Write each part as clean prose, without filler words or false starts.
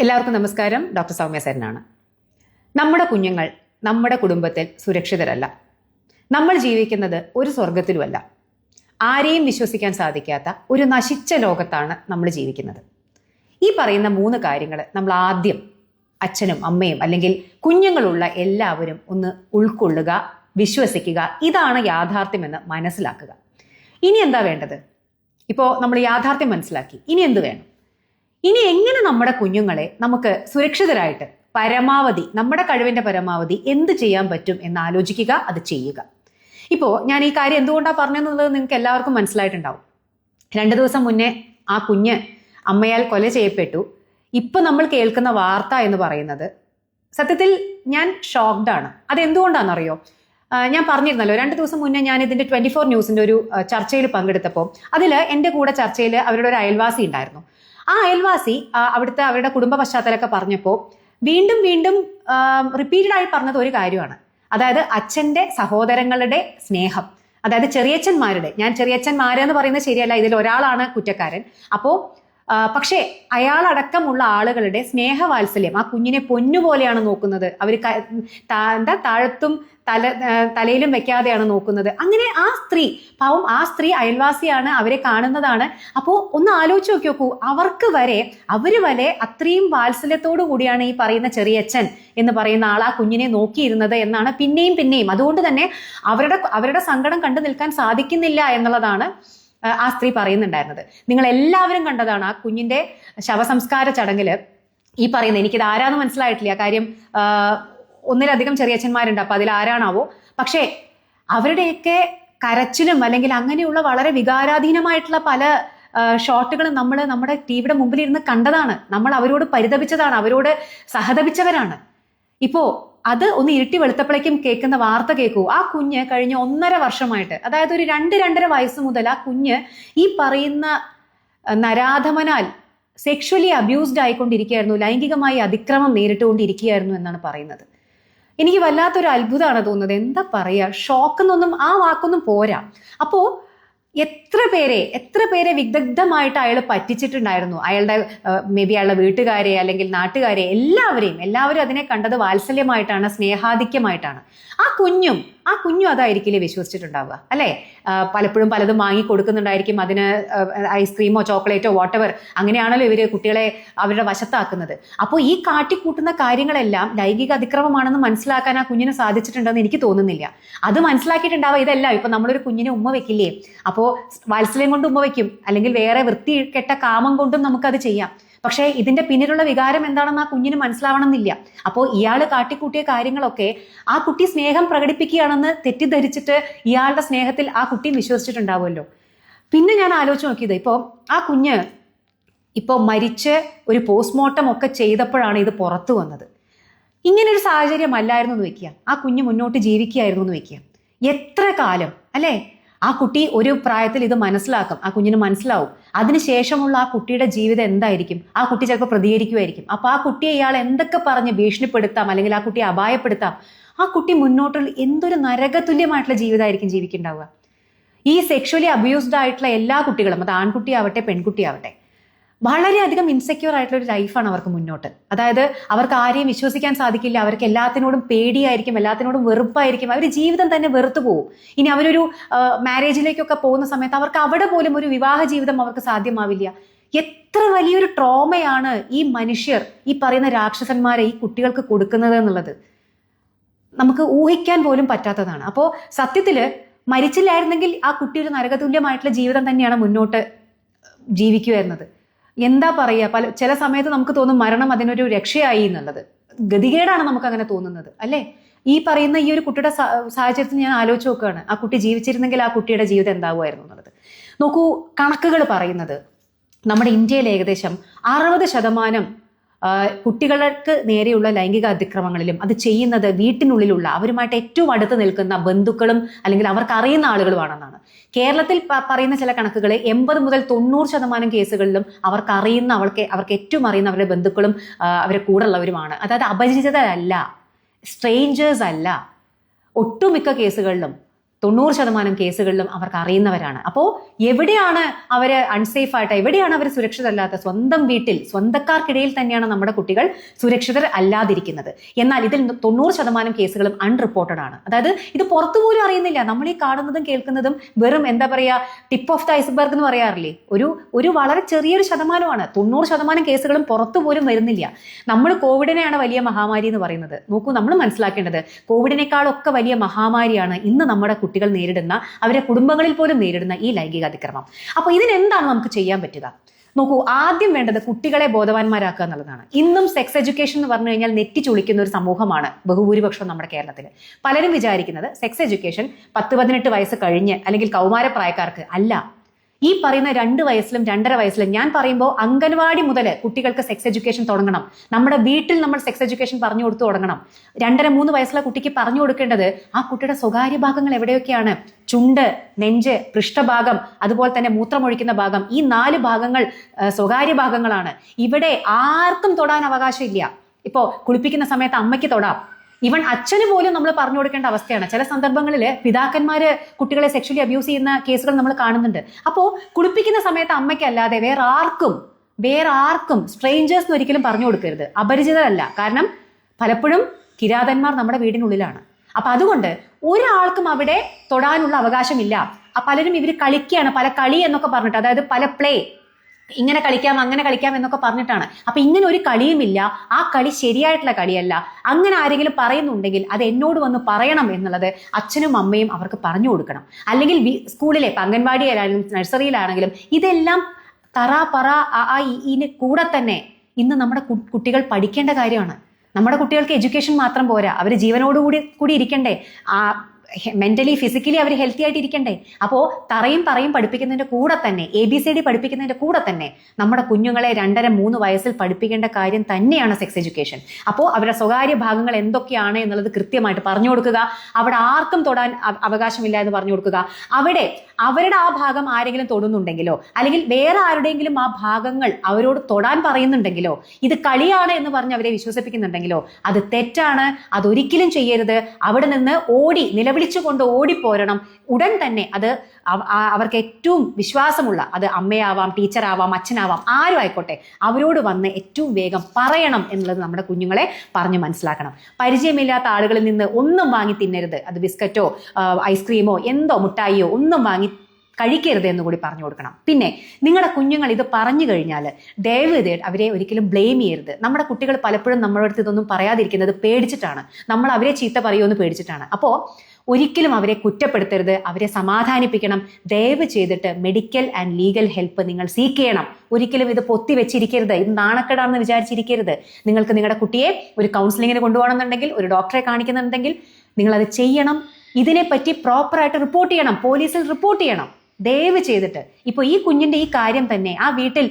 എല്ലാവർക്കും നമസ്കാരം. ഡോക്ടർ സൗമ്യ സരനാണ്. നമ്മുടെ കുഞ്ഞുങ്ങൾ നമ്മുടെ കുടുംബത്തിൽ സുരക്ഷിതരല്ല. നമ്മൾ ജീവിക്കുന്നത് ഒരു സ്വർഗത്തിലുമല്ല. ആരെയും വിശ്വസിക്കാൻ സാധിക്കാത്ത ഒരു നശിച്ച ലോകത്താണ് നമ്മൾ ജീവിക്കുന്നത്. ഈ പറയുന്ന 3 കാര്യങ്ങൾ നമ്മൾ ആദ്യം അച്ഛനും അമ്മയും അല്ലെങ്കിൽ കുഞ്ഞുങ്ങളുള്ള എല്ലാവരും ഒന്ന് ഉൾക്കൊള്ളുക, വിശ്വസിക്കുക. ഇതാണ് യാഥാർത്ഥ്യമെന്ന് മനസ്സിലാക്കുക. ഇനി എന്താ വേണ്ടത്? ഇപ്പോൾ നമ്മൾ യാഥാർത്ഥ്യം മനസ്സിലാക്കി, ഇനി എന്ത് വേണം? ഇനി എങ്ങനെ നമ്മുടെ കുഞ്ഞുങ്ങളെ നമുക്ക് സുരക്ഷിതരായിട്ട് പരമാവധി നമ്മുടെ കഴിവിൻ്റെ പരമാവധി എന്ത് ചെയ്യാൻ പറ്റും എന്ന് ആലോചിക്കുക, അത് ചെയ്യുക. ഇപ്പോൾ ഞാൻ ഈ കാര്യം എന്തുകൊണ്ടാണ് പറഞ്ഞതെന്നുള്ളത് നിങ്ങൾക്ക് എല്ലാവർക്കും മനസ്സിലായിട്ടുണ്ടാവും. 2 ദിവസം മുന്നേ ആ കുഞ്ഞ് അമ്മയാൽ കൊല ചെയ്യപ്പെട്ടു. ഇപ്പം നമ്മൾ കേൾക്കുന്ന വാർത്ത എന്ന് പറയുന്നത് സത്യത്തിൽ ഞാൻ ഷോക്ക്ഡ് ആണ്. അതെന്തുകൊണ്ടാണെന്നറിയോ? ഞാൻ പറഞ്ഞിരുന്നല്ലോ, 2 ദിവസം മുന്നേ ഞാൻ ഇതിൻ്റെ 24 ന്യൂസിൻ്റെ ഒരു ചർച്ചയിൽ പങ്കെടുത്തപ്പോൾ അതിൽ എൻ്റെ കൂടെ ചർച്ചയിൽ അവരുടെ ഒരു അയൽവാസി ഉണ്ടായിരുന്നു. ആ അയൽവാസി അവരുടെ കുടുംബ പശ്ചാത്തലമൊക്കെ പറഞ്ഞപ്പോൾ വീണ്ടും റിപ്പീറ്റഡ് ആയി പറഞ്ഞത് ഒരു കാര്യമാണ്. അതായത് അച്ഛൻ്റെ സഹോദരങ്ങളുടെ സ്നേഹം, അതായത് ചെറിയച്ഛന്മാരുടെ, ഞാൻ ചെറിയച്ഛന്മാരെന്ന് പറയുന്നത് ശരിയല്ല, ഇതിൽ ഒരാളാണ് കുറ്റക്കാരൻ. അപ്പോൾ പക്ഷേ അയാളടക്കമുള്ള ആളുകളുടെ സ്നേഹവാത്സല്യം, ആ കുഞ്ഞിനെ പൊന്നുപോലെയാണ് നോക്കുന്നത്. അവർ താഴത്തും തലയിലും വെക്കാതെയാണ് നോക്കുന്നത്. അങ്ങനെ ആ സ്ത്രീ, പാവം ആ സ്ത്രീ അയൽവാസിയാണ്, അവരെ കാണുന്നതാണ്. അപ്പോൾ ഒന്ന് ആലോചിച്ച് നോക്കൂ, അവര് വരെ അത്രയും വാത്സല്യത്തോടു കൂടിയാണ് ഈ പറയുന്ന ചെറിയച്ഛൻ എന്ന് പറയുന്ന ആൾ ആ കുഞ്ഞിനെ നോക്കിയിരുന്നത് എന്നാണ് പിന്നെയും. അതുകൊണ്ട് തന്നെ അവരുടെ സങ്കടം കണ്ടു നിൽക്കാൻ സാധിക്കുന്നില്ല എന്നുള്ളതാണ് ആ സ്ത്രീ പറയുന്നുണ്ടായിരുന്നത്. നിങ്ങൾ എല്ലാവരും കണ്ടതാണ് ആ കുഞ്ഞിന്റെ ശവസംസ്കാര ചടങ്ങില് ഈ പറയുന്നത്. എനിക്കിത് ആരാന്ന് മനസ്സിലായിട്ടില്ല, കാര്യം 1-ലധികം ചെറിയച്ഛന്മാരുണ്ട്, അപ്പൊ അതിൽ ആരാണാവോ. പക്ഷേ അവരുടെയൊക്കെ കരച്ചിലും അല്ലെങ്കിൽ അങ്ങനെയുള്ള വളരെ വികാരാധീനമായിട്ടുള്ള പല ഷോട്ടുകളും നമ്മൾ നമ്മുടെ ടിവിയുടെ മുമ്പിലിരുന്ന് കണ്ടതാണ്. നമ്മൾ അവരോട് പരിതപിച്ചതാണ്, അവരോട് സഹതപിച്ചവരാണ്. ഇപ്പോ അത് ഒന്ന് ഇരുട്ടി വെളുത്തപ്പോഴേക്കും കേൾക്കുന്ന വാർത്ത കേൾക്കൂ. ആ കുഞ്ഞ് കഴിഞ്ഞ 1.5 വർഷമായിട്ട്, അതായത് ഒരു 2-2.5 വയസ്സ് മുതൽ ആ കുഞ്ഞ് ഈ പറയുന്ന നരാധമനാൽ സെക്ഷുവലി അബ്യൂസ്ഡ് ആയിക്കൊണ്ടിരിക്കുകയായിരുന്നു, ലൈംഗികമായി അതിക്രമം നേരിട്ടുകൊണ്ടിരിക്കുകയായിരുന്നു എന്നാണ് പറയുന്നത്. എനിക്ക് വല്ലാത്തൊരു അത്ഭുതമാണ് തോന്നുന്നത്. എന്താ പറയുക, ഷോക്കെന്നൊന്നും ആ വാക്കൊന്നും പോരാ. അപ്പോൾ എത്ര പേരെ വിദഗ്ധമായിട്ട് അയാൾ പറ്റിച്ചിട്ടുണ്ടായിരുന്നു. അയാളുടെ മേ ബി അയാളുടെ വീട്ടുകാരെ അല്ലെങ്കിൽ നാട്ടുകാരെ എല്ലാവരും അതിനെ കണ്ടത് വാത്സല്യമായിട്ടാണ്, സ്നേഹാധിക്യമായിട്ടാണ്. ആ കുഞ്ഞും അതായിരിക്കില്ലേ വിശ്വസിച്ചിട്ടുണ്ടാവുക, അല്ലേ? പലപ്പോഴും പലതും വാങ്ങി കൊടുക്കുന്നുണ്ടായിരിക്കും, അതിന് ഐസ്ക്രീമോ ചോക്ലേറ്റോ വാട്ടെവർ, അങ്ങനെയാണല്ലോ ഇവര് കുട്ടികളെ അവരുടെ വശത്താക്കുന്നത്. അപ്പോൾ ഈ കാട്ടിക്കൂട്ടുന്ന കാര്യങ്ങളെല്ലാം ലൈംഗിക അതിക്രമമാണെന്ന് മനസ്സിലാക്കാൻ ആ കുഞ്ഞിന് സാധിച്ചിട്ടുണ്ടെന്ന് എനിക്ക് തോന്നുന്നില്ല. അത് മനസ്സിലാക്കിയിട്ടുണ്ടാവുക ഇതെല്ലാം. ഇപ്പൊ നമ്മളൊരു കുഞ്ഞിനെ ഉമ്മ വെക്കില്ലേ, അപ്പോൾ വാത്സല്യം കൊണ്ട് ഉമ്മ വെക്കും, അല്ലെങ്കിൽ വേറെ വൃത്തി കെട്ട കാമം കൊണ്ടും നമുക്കത് ചെയ്യാം. പക്ഷേ ഇതിന്റെ പിന്നിലുള്ള വികാരം എന്താണെന്ന് ആ കുഞ്ഞിന് മനസ്സിലാവണമെന്നില്ല. അപ്പോൾ ഇയാൾ കാട്ടിക്കൂട്ടിയ കാര്യങ്ങളൊക്കെ ആ കുട്ടി സ്നേഹം പ്രകടിപ്പിക്കുകയാണെന്ന് തെറ്റിദ്ധരിച്ചിട്ട് ഇയാളുടെ സ്നേഹത്തിൽ ആ കുട്ടിയും വിശ്വസിച്ചിട്ടുണ്ടാവുമല്ലോ. പിന്നെ ഞാൻ ആലോചിച്ച് നോക്കിയത്, ഇപ്പോൾ ആ കുഞ്ഞ് ഇപ്പോൾ മരിച്ച് ഒരു പോസ്റ്റ്മോർട്ടം ഒക്കെ ചെയ്തപ്പോഴാണ് ഇത് പുറത്തു വന്നത്. ഇങ്ങനൊരു സാഹചര്യം അല്ലായിരുന്നു എന്ന് വെക്കുക, ആ കുഞ്ഞ് മുന്നോട്ട് ജീവിക്കുകയായിരുന്നു എന്ന് വെക്കുക. എത്ര കാലം, അല്ലേ? ആ കുട്ടി ഒരു പ്രായത്തിൽ ഇത് മനസ്സിലാക്കും, ആ കുഞ്ഞിന് മനസ്സിലാവും. അതിനുശേഷമുള്ള ആ കുട്ടിയുടെ ജീവിതം എന്തായിരിക്കും? ആ കുട്ടി ചിലപ്പോൾ പ്രതികരിക്കുമായിരിക്കും. അപ്പൊ ആ കുട്ടിയെ ഇയാൾ എന്തൊക്കെ പറഞ്ഞ് ഭീഷണിപ്പെടുത്താം, അല്ലെങ്കിൽ ആ കുട്ടിയെ അപായപ്പെടുത്താം. ആ കുട്ടി മുന്നോട്ടുള്ള എന്തൊരു നരകതുല്യമായിട്ടുള്ള ജീവിതമായിരിക്കും ജീവിക്കുന്നുണ്ടാവുക. ഈ സെക്ഷുവലി അബ്യൂസ്ഡ് ആയിട്ടുള്ള എല്ലാ കുട്ടികളും, അത് ആൺകുട്ടിയാവട്ടെ പെൺകുട്ടിയാവട്ടെ, വളരെയധികം ഇൻസെക്യൂർ ആയിട്ടുള്ള ഒരു ലൈഫാണ് അവർക്ക് മുന്നോട്ട്. അതായത് അവർക്ക് ആരെയും വിശ്വസിക്കാൻ സാധിക്കില്ല, അവർക്ക് എല്ലാത്തിനോടും പേടിയായിരിക്കും, എല്ലാത്തിനോടും വെറുപ്പായിരിക്കും, അവർ ജീവിതം തന്നെ വെറുത്തു പോകും. ഇനി അവരൊരു മാരേജിലേക്കൊക്കെ പോകുന്ന സമയത്ത് അവർക്ക് അവിടെ പോലും ഒരു വിവാഹ ജീവിതം അവർക്ക് സാധ്യമാവില്ല. എത്ര വലിയൊരു ട്രോമയാണ് ഈ മനുഷ്യർ, ഈ പറയുന്ന രാക്ഷസന്മാരെ ഈ കുട്ടികൾക്ക് കൊടുക്കുന്നത് എന്നുള്ളത് നമുക്ക് ഊഹിക്കാൻ പോലും പറ്റാത്തതാണ്. അപ്പോൾ സത്യത്തിൽ മരിച്ചില്ലായിരുന്നെങ്കിൽ ആ കുട്ടി ഒരു നരകതുല്യമായിട്ടുള്ള ജീവിതം തന്നെയാണ് മുന്നോട്ട് ജീവിക്കുമായിരുന്നത്. എന്താ പറയുക, ചില സമയത്ത് നമുക്ക് തോന്നും മരണം അതിനൊരു രക്ഷയായി എന്നുള്ളത്. ഗതികേടാണ് നമുക്ക് അങ്ങനെ തോന്നുന്നത്, അല്ലേ? ഈ പറയുന്ന ഈ ഒരു കുട്ടിയുടെ സാഹചര്യത്തിൽ ഞാൻ ആലോചിച്ച് നോക്കുകയാണ്, ആ കുട്ടി ജീവിച്ചിരുന്നെങ്കിൽ ആ കുട്ടിയുടെ ജീവിതം എന്താവുമായിരുന്നു എന്നുള്ളത്. നോക്കൂ, കണക്കുകൾ പറയുന്നത് നമ്മുടെ ഇന്ത്യയിൽ ഏകദേശം 60% കുട്ടികൾക്ക് നേരെയുള്ള ലൈംഗിക അതിക്രമങ്ങളിലും അത് ചെയ്യുന്നത് വീട്ടിനുള്ളിലുള്ള അവരുമായിട്ട് ഏറ്റവും അടുത്ത് നിൽക്കുന്ന ബന്ധുക്കളും അല്ലെങ്കിൽ അവർക്ക് അറിയുന്ന ആളുകളുമാണെന്നാണ്. കേരളത്തിൽ പറയുന്ന ചില കണക്കുകൾ 80 മുതൽ 90% കേസുകളിലും അവർക്ക് ഏറ്റവും അറിയുന്ന അവരുടെ ബന്ധുക്കളും അവരുടെ കൂടെ ഉള്ളവരുമാണ്. അതായത് അപരിചിതരല്ല, സ്ട്രേഞ്ചേഴ്സ് അല്ല. ഒട്ടുമിക്ക കേസുകളിലും 90% കേസുകളിലും അവർക്ക് അറിയുന്നവരാണ്. അപ്പോൾ എവിടെയാണ് അവർ അൺസേഫ് ആയിട്ട്, എവിടെയാണ് അവർ സുരക്ഷിതരല്ലാത്ത? സ്വന്തം വീട്ടിൽ, സ്വന്തക്കാർക്കിടയിൽ തന്നെയാണ് നമ്മുടെ കുട്ടികൾ സുരക്ഷിതർ അല്ലാതിരിക്കുന്നത്. എന്നാൽ ഇതിൽ 90% കേസുകളും അൺറിപ്പോർട്ടഡ് ആണ്. അതായത് ഇത് പുറത്തു പോലും അറിയുന്നില്ല. നമ്മൾ ഈ കാണുന്നതും കേൾക്കുന്നതും വെറും എന്താ പറയുക, ടിപ്പ് ഓഫ് ദ ഐസ്ബർഗ് എന്ന് പറയാറില്ലേ, ഒരു വളരെ ചെറിയൊരു ശതമാനമാണ്. 90% കേസുകളും പുറത്തു പോലും വരുന്നില്ല. നമ്മൾ കോവിഡിനെയാണ് വലിയ മഹാമാരി എന്ന് പറയുന്നത്. നോക്കൂ, നമ്മൾ മനസ്സിലാക്കേണ്ടത് കോവിഡിനേക്കാളൊക്കെ വലിയ മഹാമാരിയാണ് ഇന്ന് നമ്മുടെ കുട്ടികൾ നേരിടുന്ന, അവരുടെ കുടുംബങ്ങളിൽ പോലും നേരിടുന്ന ഈ ലൈംഗിക അതിക്രമം. അപ്പോൾ ഇതിനെന്താണ് നമുക്ക് ചെയ്യാൻ പറ്റുക? നോക്കൂ, ആദ്യം വേണ്ടത് കുട്ടികളെ ബോധവാന്മാരാക്കുക എന്നുള്ളതാണ്. ഇന്നും സെക്സ് എഡ്യൂക്കേഷൻ എന്ന് പറഞ്ഞു കഴിഞ്ഞാൽ നെറ്റി ചുളിക്കുന്ന ഒരു സമൂഹമാണ് ബഹുഭൂരിപക്ഷം നമ്മുടെ കേരളത്തിൽ. പലരും വിചാരിക്കുന്നത് സെക്സ് എഡ്യൂക്കേഷൻ 10-18 വയസ്സ് കഴിഞ്ഞ് അല്ലെങ്കിൽ കൗമാരപ്രായക്കാർക്ക് അല്ല. ഈ പറയുന്ന 2 വയസ്സിലും 2.5 വയസ്സിലും, ഞാൻ പറയുമ്പോൾ അംഗൻവാടി മുതൽ കുട്ടികൾക്ക് സെക്സ് എഡ്യൂക്കേഷൻ തുടങ്ങണം. നമ്മുടെ വീട്ടിൽ നമ്മൾ സെക്സ് എഡ്യൂക്കേഷൻ പറഞ്ഞു കൊടുത്തു തുടങ്ങണം. 2.5-3 വയസ്സുള്ള കുട്ടിക്ക് പറഞ്ഞു കൊടുക്കേണ്ടത് ആ കുട്ടിയുടെ സ്വകാര്യ ഭാഗങ്ങൾ എവിടെയൊക്കെയാണ്. ചുണ്ട്, നെഞ്ച്, പൃഷ്ഠഭാഗം, അതുപോലെ തന്നെ മൂത്രമൊഴിക്കുന്ന ഭാഗം, ഈ 4 ഭാഗങ്ങൾ സ്വകാര്യ ഭാഗങ്ങളാണ്. ഇവിടെ ആർക്കും തൊടാൻ അവകാശമില്ല. ഇപ്പോൾ കുളിപ്പിക്കുന്ന സമയത്ത് അമ്മയ്ക്ക് തൊടാം, ഈവൻ അച്ഛന് പോലും നമ്മൾ പറഞ്ഞു കൊടുക്കേണ്ട അവസ്ഥയാണ്. ചില സന്ദർഭങ്ങളിൽ പിതാക്കന്മാര് കുട്ടികളെ സെക്ഷലി അബ്യൂസ് ചെയ്യുന്ന കേസുകൾ നമ്മൾ കാണുന്നുണ്ട്. അപ്പോൾ കുളിപ്പിക്കുന്ന സമയത്ത് അമ്മയ്ക്കല്ലാതെ വേറെ ആർക്കും സ്ട്രേഞ്ചേഴ്സിന് ഒരിക്കലും പറഞ്ഞു കൊടുക്കരുത്. അപരിചിതരല്ല. കാരണം പലപ്പോഴും കിരാതന്മാർ നമ്മുടെ വീടിനുള്ളിലാണ്. അപ്പൊ അതുകൊണ്ട് ഒരാൾക്കും അവിടെ തൊടാനുള്ള അവകാശമില്ല. പലരും ഇവർ കളിക്കുകയാണ്, പല കളി എന്നൊക്കെ പറഞ്ഞിട്ട്, അതായത് പല പ്ലേ, ഇങ്ങനെ കളിക്കാം അങ്ങനെ കളിക്കാം എന്നൊക്കെ പറഞ്ഞിട്ടാണ്. അപ്പൊ ഇങ്ങനെ ഒരു കളിയുമില്ല. ആ കളി ശരിയായിട്ടുള്ള കളിയല്ല. അങ്ങനെ ആരെങ്കിലും പറയുന്നുണ്ടെങ്കിൽ അത് എന്നോട് വന്ന് പറയണം എന്നുള്ളത് അച്ഛനും അമ്മയും അവർക്ക് പറഞ്ഞു കൊടുക്കണം. അല്ലെങ്കിൽ സ്കൂളിലെ അംഗൻവാടിയിലാണെങ്കിലും നഴ്സറിയിലാണെങ്കിലും ഇതെല്ലാം പറ ഇതിന് കൂടെ തന്നെ ഇന്ന് നമ്മുടെ കുട്ടികൾ പഠിക്കേണ്ട കാര്യമാണ്. നമ്മുടെ കുട്ടികൾക്ക് എഡ്യൂക്കേഷൻ മാത്രം പോരാ, അവർ ജീവനോടുകൂടി ഇരിക്കണ്ടേ, മെന്റലി ഫിസിക്കലി അവർ ഹെൽത്തി ആയിട്ട് ഇരിക്കണ്ടേ. അപ്പോൾ തറയും പറയും പഠിപ്പിക്കുന്നതിന്റെ കൂടെ തന്നെ, ABCD പഠിപ്പിക്കുന്നതിന്റെ കൂടെ തന്നെ നമ്മുടെ കുഞ്ഞുങ്ങളെ 2.5-3 വയസ്സിൽ പഠിപ്പിക്കേണ്ട കാര്യം തന്നെയാണ് സെക്സ് എഡ്യൂക്കേഷൻ. അപ്പോൾ അവരുടെ സ്വകാര്യ ഭാഗങ്ങൾ എന്തൊക്കെയാണ് എന്നുള്ളത് കൃത്യമായിട്ട് പറഞ്ഞു കൊടുക്കുക. അവിടെ ആർക്കും തൊടാൻ അവകാശമില്ല എന്ന് പറഞ്ഞു കൊടുക്കുക. അവിടെ അവരുടെ ആ ഭാഗം ആരെങ്കിലും തൊടുന്നുണ്ടെങ്കിലോ അല്ലെങ്കിൽ വേറെ ആരുടെയെങ്കിലും ആ ഭാഗങ്ങൾ അവരോട് തൊടാൻ പറയുന്നുണ്ടെങ്കിലോ, ഇത് കളിയാണ് എന്ന് പറഞ്ഞ് അവരെ വിശ്വസിപ്പിക്കുന്നുണ്ടെങ്കിലോ, അത് തെറ്റാണ്. അതൊരിക്കലും ചെയ്യരുത്. അവിടെ നിന്ന് നിലവിളിച്ചുകൊണ്ട് ഓടിപ്പോരണം. ഉടൻ തന്നെ അത് അവർക്ക് ഏറ്റവും വിശ്വാസമുള്ള, അത് അമ്മയാവാം, ടീച്ചറാവാം, അച്ഛനാവാം, ആരും ആയിക്കോട്ടെ, അവരോട് വന്ന് ഏറ്റവും വേഗം പറയണം എന്നുള്ളത് നമ്മുടെ കുഞ്ഞുങ്ങളെ പറഞ്ഞു മനസ്സിലാക്കണം. പരിചയമില്ലാത്ത ആളുകളിൽ നിന്ന് ഒന്നും വാങ്ങി തിന്നരുത്. അത് ബിസ്ക്കറ്റോ ഐസ്ക്രീമോ എന്തോ മുട്ടായിയോ ഒന്നും വാങ്ങി കഴിക്കരുത് എന്ന് കൂടി പറഞ്ഞു കൊടുക്കണം. പിന്നെ നിങ്ങളുടെ കുഞ്ഞുങ്ങൾ ഇത് പറഞ്ഞു കഴിഞ്ഞാൽ ദയവ് അവരെ ഒരിക്കലും ബ്ലെയിം ചെയ്യരുത്. നമ്മുടെ കുട്ടികൾ പലപ്പോഴും നമ്മുടെ അടുത്ത് ഇതൊന്നും പറയാതിരിക്കുന്നത് പേടിച്ചിട്ടാണ്. നമ്മൾ അവരെ ചീത്ത പറയുമെന്ന് പേടിച്ചിട്ടാണ്. അപ്പോൾ ഒരിക്കലും അവരെ കുറ്റപ്പെടുത്തരുത്, അവരെ സമാധാനിപ്പിക്കണം. ദയവ് ചെയ്തിട്ട് മെഡിക്കൽ ആൻഡ് ലീഗൽ ഹെൽപ്പ് നിങ്ങൾ സീക്ക് ചെയ്യണം. ഒരിക്കലും ഇത് പൊത്തി വെച്ചിരിക്കരുത്, ഇത് നാണക്കേടാണെന്ന് വിചാരിച്ചിരിക്കരുത്. നിങ്ങൾക്ക് നിങ്ങളുടെ കുട്ടിയെ ഒരു കൗൺസിലിങ്ങിന് കൊണ്ടുപോകണമെന്നുണ്ടെങ്കിൽ, ഒരു ഡോക്ടറെ കാണിക്കുന്നുണ്ടെങ്കിൽ നിങ്ങളത് ചെയ്യണം. ഇതിനെപ്പറ്റി പ്രോപ്പറായിട്ട് റിപ്പോർട്ട് ചെയ്യണം, പോലീസിൽ റിപ്പോർട്ട് ചെയ്യണം ദയവ് ചെയ്തിട്ട്. ഇപ്പോൾ ഈ കുഞ്ഞിന്റെ ഈ കാര്യം തന്നെ ആ വീട്ടിൽ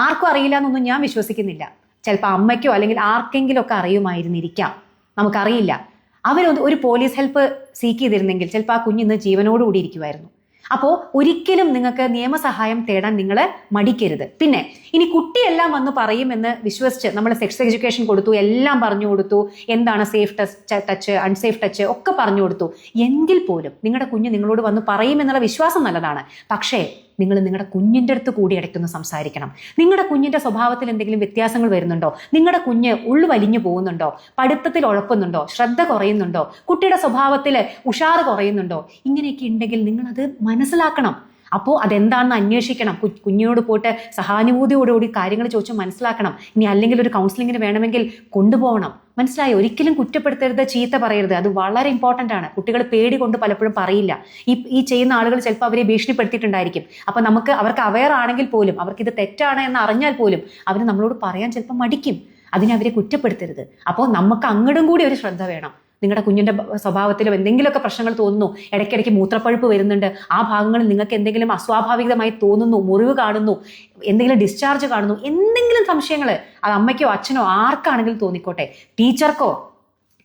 ആർക്കും അറിയില്ല എന്നൊന്നും ഞാൻ വിശ്വസിക്കുന്നില്ല. ചിലപ്പോൾ അമ്മയ്ക്കോ അല്ലെങ്കിൽ ആർക്കെങ്കിലും ഒക്കെ അറിയുമായിരുന്നിരിക്കാം, നമുക്കറിയില്ല. ഒരു പോലീസ് ഹെൽപ്പ് സീക്ക് ചെയ്തിരുന്നെങ്കിൽ ചിലപ്പോൾ ആ കുഞ്ഞിന്ന് ജീവനോടുകൂടി ഇരിക്കുമായിരുന്നു. അപ്പോൾ ഒരിക്കലും നിങ്ങൾക്ക് നിയമസഹായം തേടാൻ നിങ്ങൾ മടിക്കരുത്. പിന്നെ ഇനി കുട്ടിയെല്ലാം വന്ന് പറയുമെന്ന് വിശ്വസിച്ച് നമ്മൾ സെക്സ് എഡ്യൂക്കേഷൻ കൊടുത്തു, എല്ലാം പറഞ്ഞു കൊടുത്തു, എന്താണ് സേഫ് ടച്ച് അൺസേഫ് ടച്ച് ഒക്കെ പറഞ്ഞു കൊടുത്തു, എങ്കിൽ പോലും നിങ്ങളുടെ കുഞ്ഞ് നിങ്ങളോട് വന്ന് പറയുമെന്നുള്ള വിശ്വാസം നല്ലതാണ്. പക്ഷേ നിങ്ങൾ നിങ്ങളുടെ കുഞ്ഞിൻ്റെ അടുത്ത് കൂടി ഇടയ്ക്കൊന്ന് സംസാരിക്കണം. നിങ്ങളുടെ കുഞ്ഞിൻ്റെ സ്വഭാവത്തിൽ എന്തെങ്കിലും വ്യത്യാസങ്ങൾ വരുന്നുണ്ടോ? നിങ്ങളുടെ കുഞ്ഞ് ഉള്ളു വലിഞ്ഞു പോകുന്നുണ്ടോ? പഠിത്തത്തിൽ ഉഴപ്പുന്നുണ്ടോ? ശ്രദ്ധ കുറയുന്നുണ്ടോ? കുട്ടിയുടെ സ്വഭാവത്തിൽ ഉഷാറ് കുറയുന്നുണ്ടോ? ഇങ്ങനെയൊക്കെ ഉണ്ടെങ്കിൽ നിങ്ങളത് മനസ്സിലാക്കണം. അപ്പോൾ അതെന്താണെന്ന് അന്വേഷിക്കണം. കുഞ്ഞിനോട് പോയിട്ട് സഹാനുഭൂതിയോടുകൂടി കാര്യങ്ങൾ ചോദിച്ച് മനസ്സിലാക്കണം. ഇനി അല്ലെങ്കിൽ ഒരു കൗൺസിലിങ്ങിന് വേണമെങ്കിൽ കൊണ്ടുപോകണം. മനസ്സിലായി? ഒരിക്കലും കുറ്റപ്പെടുത്തരുത്, ചീത്ത പറയരുത്. അത് വളരെ ഇമ്പോർട്ടൻ്റ് ആണ്. കുട്ടികൾ പേടി കൊണ്ട് പലപ്പോഴും പറയില്ല. ഈ ചെയ്യുന്ന ആളുകൾ ചിലപ്പോൾ അവരെ ഭീഷണിപ്പെടുത്തിയിട്ടുണ്ടായിരിക്കും. അപ്പം അവർക്ക് അവെയർ ആണെങ്കിൽ പോലും, അവർക്ക് ഇത് തെറ്റാണ് എന്ന് അറിഞ്ഞാൽ പോലും അവർ നമ്മളോട് പറയാൻ ചിലപ്പോൾ മടിക്കും. അതിനെ അവരെ കുറ്റപ്പെടുത്തരുത്. അപ്പോൾ നമുക്ക് അങ്ങോട്ടും കൂടി ഒരു ശ്രദ്ധ വേണം. നിങ്ങളുടെ കുഞ്ഞിൻ്റെ സ്വഭാവത്തിലും എന്തെങ്കിലുമൊക്കെ പ്രശ്നങ്ങൾ തോന്നുന്നു, ഇടയ്ക്കിടയ്ക്ക് മൂത്രപ്പഴുപ്പ് വരുന്നുണ്ട്, ആ ഭാഗങ്ങളിൽ നിങ്ങൾക്ക് എന്തെങ്കിലും അസ്വാഭാവികമായി തോന്നുന്നു, മുറിവ് കാണുന്നു, എന്തെങ്കിലും ഡിസ്ചാർജ് കാണുന്നു, എന്തെങ്കിലും സംശയങ്ങൾ അത് അമ്മയ്ക്കോ അച്ഛനോ ആർക്കാണെങ്കിലും തോന്നിക്കോട്ടെ, ടീച്ചർക്കോ,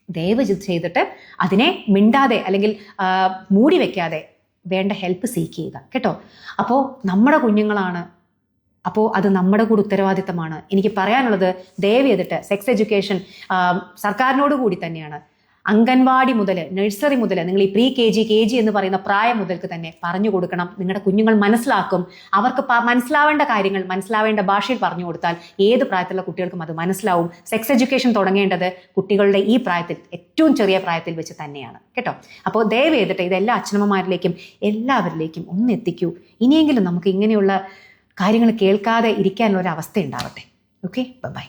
ദയവ് ചെയ്തിട്ട് അതിനെ മിണ്ടാതെ അല്ലെങ്കിൽ മൂടി വെക്കാതെ വേണ്ട ഹെൽപ്പ് സീക്ക് ചെയ്യുക കേട്ടോ. അപ്പോൾ നമ്മുടെ കുഞ്ഞുങ്ങളാണ്, അപ്പോൾ അത് നമ്മുടെ കൂടി ഉത്തരവാദിത്തമാണ്. എനിക്ക് പറയാനുള്ളത് ദയവ് ചെയ്തിട്ട് സെക്സ് എഡ്യൂക്കേഷൻ സർക്കാരിനോട് കൂടി തന്നെയാണ്. അംഗൻവാടി മുതൽ, നഴ്സറി മുതൽ, നിങ്ങൾ ഈ പ്രീ KG എന്ന് പറയുന്ന പ്രായം മുതൽക്ക് തന്നെ പറഞ്ഞു കൊടുക്കണം. നിങ്ങളുടെ കുഞ്ഞുങ്ങൾ മനസ്സിലാക്കും. അവർക്ക് മനസ്സിലാവേണ്ട കാര്യങ്ങൾ മനസ്സിലാവേണ്ട ഭാഷയിൽ പറഞ്ഞു കൊടുത്താൽ ഏത് പ്രായത്തിലുള്ള കുട്ടികൾക്കും അത് മനസ്സിലാവും. സെക്സ് എഡ്യൂക്കേഷൻ തുടങ്ങേണ്ടത് കുട്ടികളുടെ ഈ പ്രായത്തിൽ, ഏറ്റവും ചെറിയ പ്രായത്തിൽ വെച്ച് തന്നെയാണ് കേട്ടോ. അപ്പോൾ ദയവ് ചെയ്തിട്ട് ഇതെല്ലാ അച്ഛനമ്മമാരിലേക്കും എല്ലാവരിലേക്കും ഒന്ന് എത്തിക്കൂ. ഇനിയെങ്കിലും നമുക്ക് ഇങ്ങനെയുള്ള കാര്യങ്ങൾ കേൾക്കാതെ ഇരിക്കാനുള്ള ഒരു അവസ്ഥ ഉണ്ടാവട്ടെ. Okay, by.